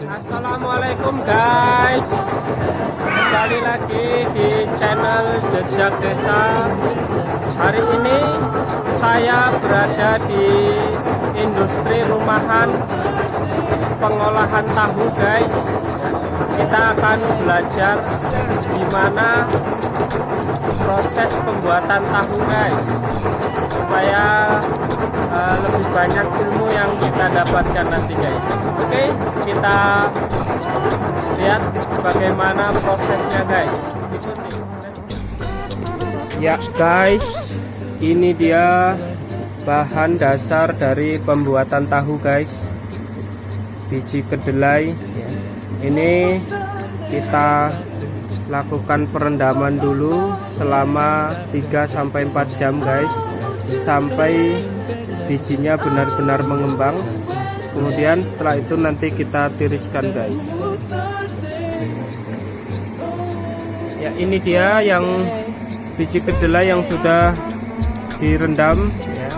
Assalamualaikum guys, kembali lagi di channel Jejak Desa. Hari ini saya berada di industri rumahan pengolahan tahu guys. Kita akan belajar gimana proses pembuatan tahu guys, supaya lebih banyak ilmu yang kita dapatkan nanti guys. Oke, kita lihat bagaimana prosesnya guys. Ikuti. Ya guys, ini dia bahan dasar dari pembuatan tahu guys. Biji kedelai. Ini kita lakukan perendaman dulu selama 3-4 jam guys, sampai bijinya benar-benar mengembang. Kemudian setelah itu nanti kita tiriskan guys. Ya, ini dia yang biji kedelai yang sudah direndam ya.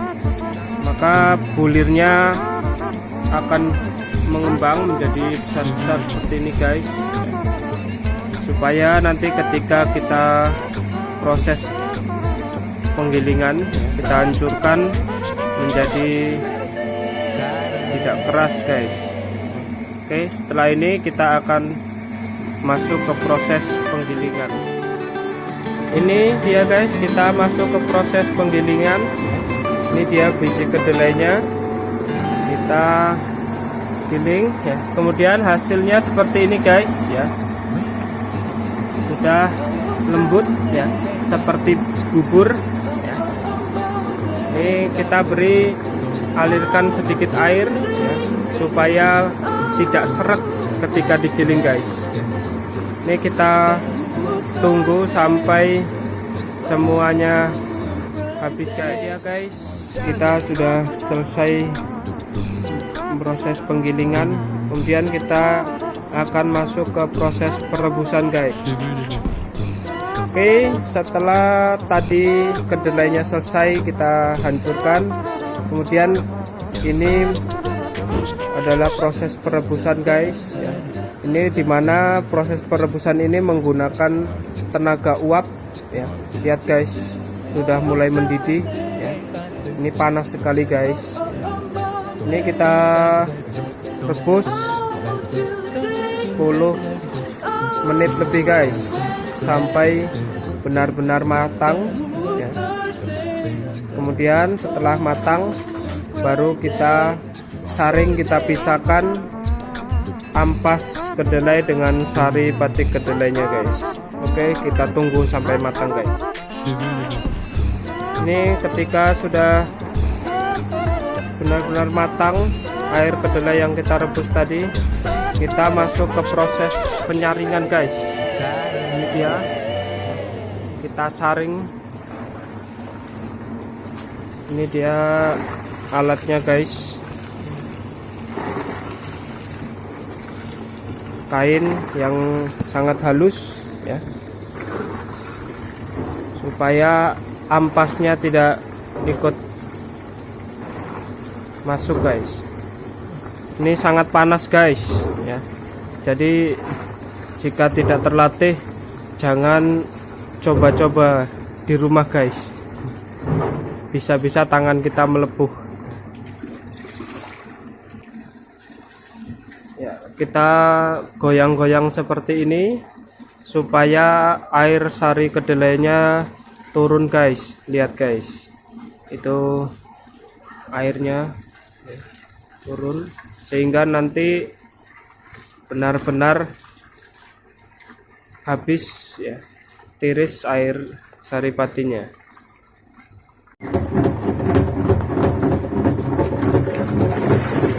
Maka bulirnya akan mengembang menjadi besar-besar seperti ini guys, supaya nanti ketika kita proses penggilingan kita hancurkan menjadi tidak keras guys. Oke, setelah ini kita akan masuk ke proses penggilingan. Ini dia guys, kita masuk ke proses penggilingan. Ini dia biji kedelainya, kita giling ya. Kemudian hasilnya seperti ini guys ya, sudah lembut ya, seperti bubur ya. Ini kita beri, alirkan sedikit air ya, supaya tidak seret ketika digiling guys. Ini kita tunggu sampai semuanya habis guys ya guys. Kita sudah selesai proses penggilingan, kemudian kita akan masuk ke proses perebusan guys. Oke, setelah tadi kedelainya selesai kita hancurkan, kemudian ini adalah proses perebusan guys. Ini dimana proses perebusan ini menggunakan tenaga uap ya. Lihat guys, sudah mulai mendidih ya. Ini panas sekali guys. Ini kita rebus 10 menit lebih guys, sampai benar-benar matang ya. Kemudian setelah matang baru kita saring, kita pisahkan ampas kedelai dengan sari batik kedelainya guys. Oke, kita tunggu sampai matang guys. Ini ketika sudah benar-benar matang air kedelai yang kita rebus tadi, kita masuk ke proses penyaringan guys. Ini dia, kita saring. Ini dia alatnya guys, kain yang sangat halus ya, supaya ampasnya tidak ikut masuk guys. Ini sangat panas guys ya, jadi jika tidak terlatih jangan coba-coba di rumah guys, bisa-bisa tangan kita melepuh ya. Kita goyang-goyang seperti ini supaya air sari kedelainya turun guys. Lihat guys, itu airnya turun sehingga nanti benar-benar habis ya, tiris air saripatinya.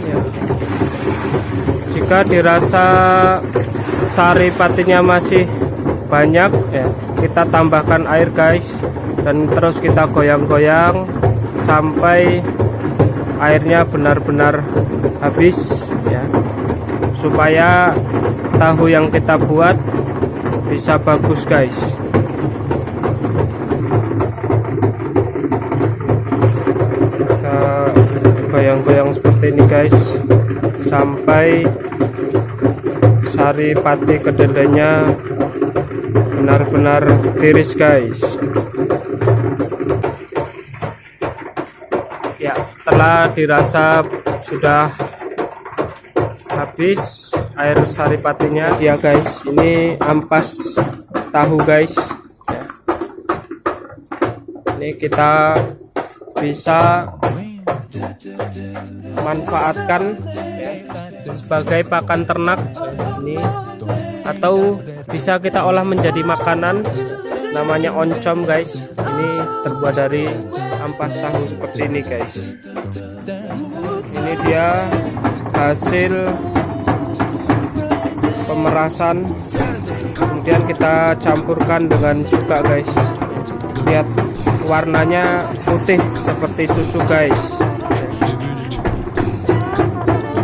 Ya. Jika dirasa saripatinya masih banyak ya, kita tambahkan air guys, dan terus kita goyang-goyang sampai airnya benar-benar habis ya, supaya tahu yang kita buat bisa bagus guys. Kita goyang-goyang seperti ini guys, sampai sari pati kedelainya benar-benar tiris guys. Ya, setelah dirasa sudah habis air sari patinya ya guys, ini ampas tahu guys. Ini kita bisa manfaatkan sebagai pakan ternak ini, atau bisa kita olah menjadi makanan, namanya oncom guys. Ini terbuat dari ampas tahu seperti ini guys. Ini dia hasil pemerasan, kemudian kita campurkan dengan cuka guys. Lihat warnanya putih seperti susu guys.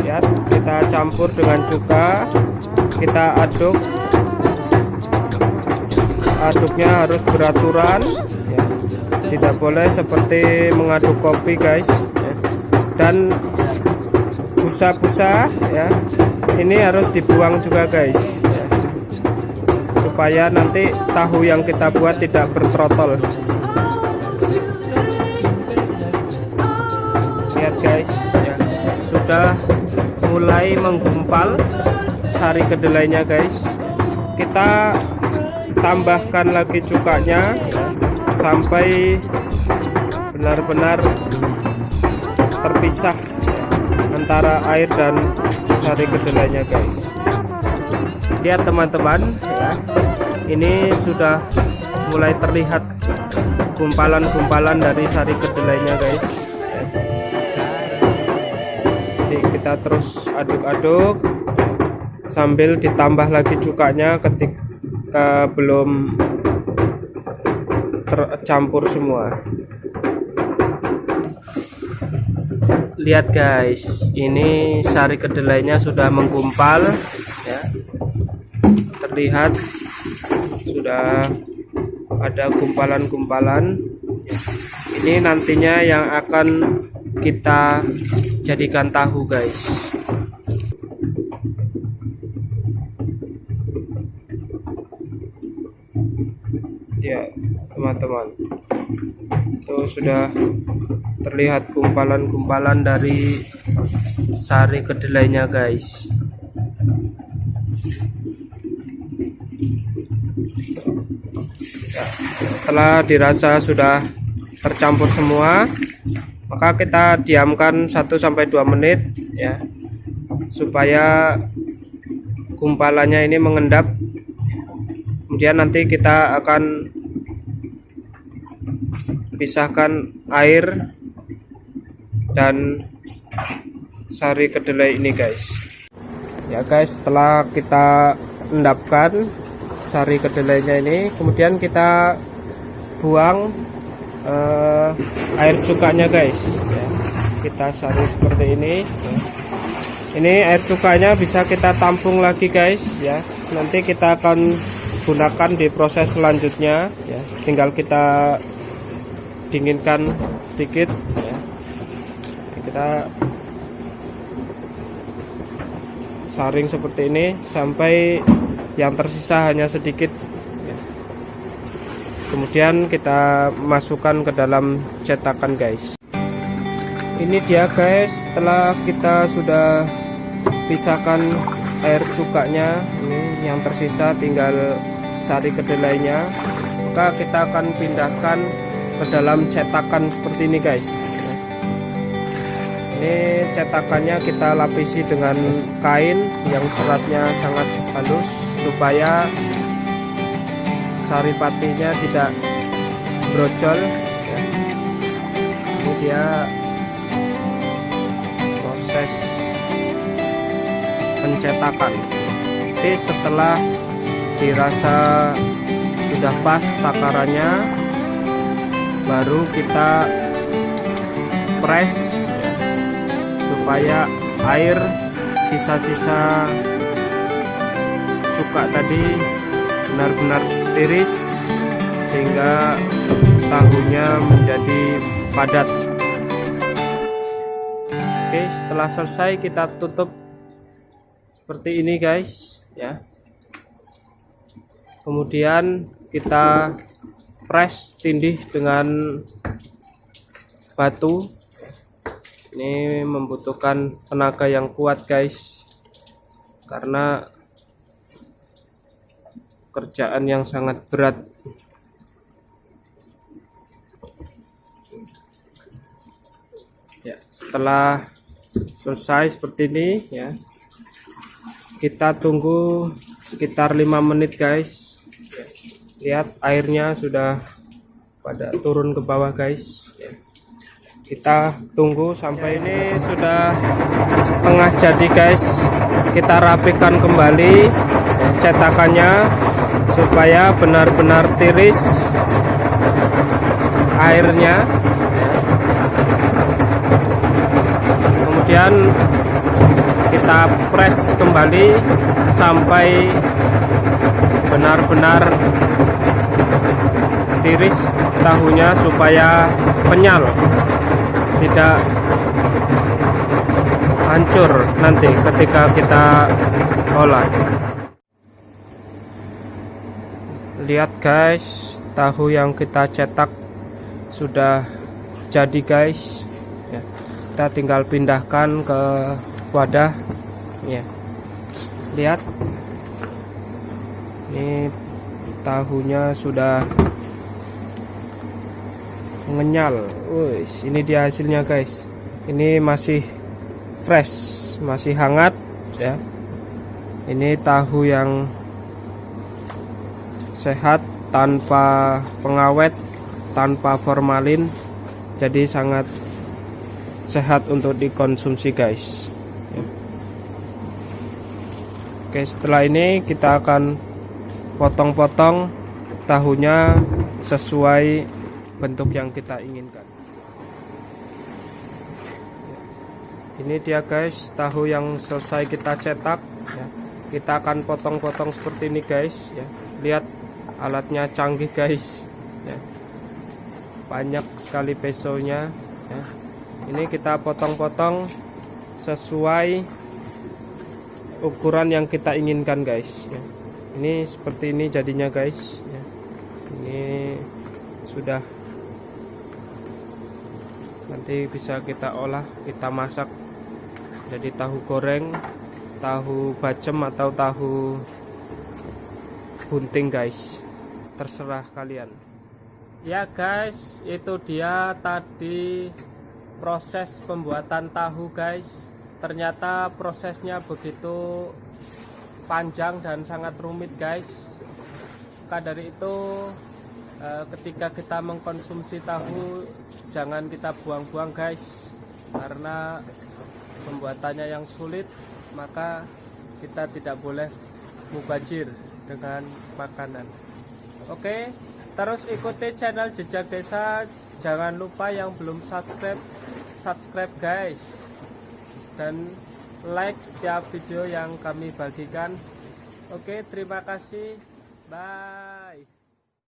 Lihat, kita campur dengan cuka, kita aduk. Aduknya harus beraturan ya. Tidak boleh seperti mengaduk kopi guys ya. Dan busa-busa ya, ini harus dibuang juga guys ya, supaya nanti tahu yang kita buat tidak bertrotol. Lihat guys ya, sudah mulai menggumpal sari kedelainya guys. Kita tambahkan lagi cukanya ya, sampai benar-benar terpisah antara air dan sari kedelainya guys. Lihat teman-teman ya, ini sudah mulai terlihat gumpalan-gumpalan dari sari kedelainya guys. Jadi kita terus aduk-aduk sambil ditambah lagi cukanya ketika belum tercampur semua. Lihat guys, ini sari kedelainya sudah menggumpal ya. Terlihat sudah ada gumpalan-gumpalan. Ini nantinya yang akan kita jadikan tahu guys. Ya teman-teman, itu sudah terlihat gumpalan-gumpalan dari sari kedelainya guys. Ya, setelah dirasa sudah tercampur semua, maka kita diamkan 1-2 menit ya, supaya gumpalannya ini mengendap. Kemudian nanti kita akan pisahkan air dan sari kedelai ini guys. Ya guys, setelah kita endapkan sari kedelainya ini, kemudian kita buang air cukanya guys ya. Kita saring seperti ini ya. Ini air cukanya bisa kita tampung lagi guys ya, nanti kita akan gunakan di proses selanjutnya ya. Tinggal kita dinginkan sedikit ya. Kita saring seperti ini sampai yang tersisa hanya sedikit ya. Kemudian kita masukkan ke dalam cetakan guys. Ini dia guys, setelah kita sudah pisahkan air cukanya, ini yang tersisa tinggal sari kedelainya, maka kita akan pindahkan ke dalam cetakan seperti ini guys. Ini cetakannya kita lapisi dengan kain yang seratnya sangat halus supaya sari patinya tidak brojol ya. Ini dia proses pencetakan. Jadi setelah dirasa sudah pas takarannya, baru kita press ya, supaya air sisa-sisa cuka tadi benar-benar tiris sehingga tahunya menjadi padat. Oke, setelah selesai kita tutup seperti ini guys ya. Kemudian kita press tindih dengan batu. Ini membutuhkan tenaga yang kuat guys, karena kerjaan yang sangat berat. Ya, setelah selesai seperti ini ya, kita tunggu sekitar 5 menit guys. Lihat airnya sudah pada turun ke bawah guys ya. Kita tunggu sampai ini sudah setengah jadi guys. Kita rapikan kembali cetakannya supaya benar-benar tiris airnya. Kemudian kita press kembali sampai benar-benar tiris tahunya supaya kenyal, tidak hancur nanti ketika kita olah. Lihat guys, tahu yang kita cetak sudah jadi guys ya. Kita tinggal pindahkan ke wadah ya. Lihat, ini tahunya sudah mengenyal. Wih, ini dia hasilnya guys. Ini masih fresh, masih hangat ya. Ini tahu yang sehat, tanpa pengawet, tanpa formalin, jadi sangat sehat untuk dikonsumsi guys ya. Oke, setelah ini kita akan potong-potong tahunya sesuai bentuk yang kita inginkan. Ini dia guys, tahu yang selesai kita cetak ya. Kita akan potong-potong seperti ini guys ya. Lihat, alatnya canggih guys ya. Banyak sekali pesonya ya. Ini kita potong-potong sesuai ukuran yang kita inginkan guys ya. Ini seperti ini jadinya guys ya. Ini sudah, nanti bisa kita olah, kita masak jadi tahu goreng, tahu bacem, atau tahu bunting guys, terserah kalian ya guys. Itu dia tadi proses pembuatan tahu guys. Ternyata prosesnya begitu panjang dan sangat rumit guys. Maka dari itu ketika kita mengkonsumsi tahu, jangan kita buang-buang guys, karena pembuatannya yang sulit. Maka kita tidak boleh mubazir dengan makanan. Oke, terus ikuti channel Jejak Desa. Jangan lupa yang belum subscribe guys, dan like setiap video yang kami bagikan. Oke, terima kasih, bye.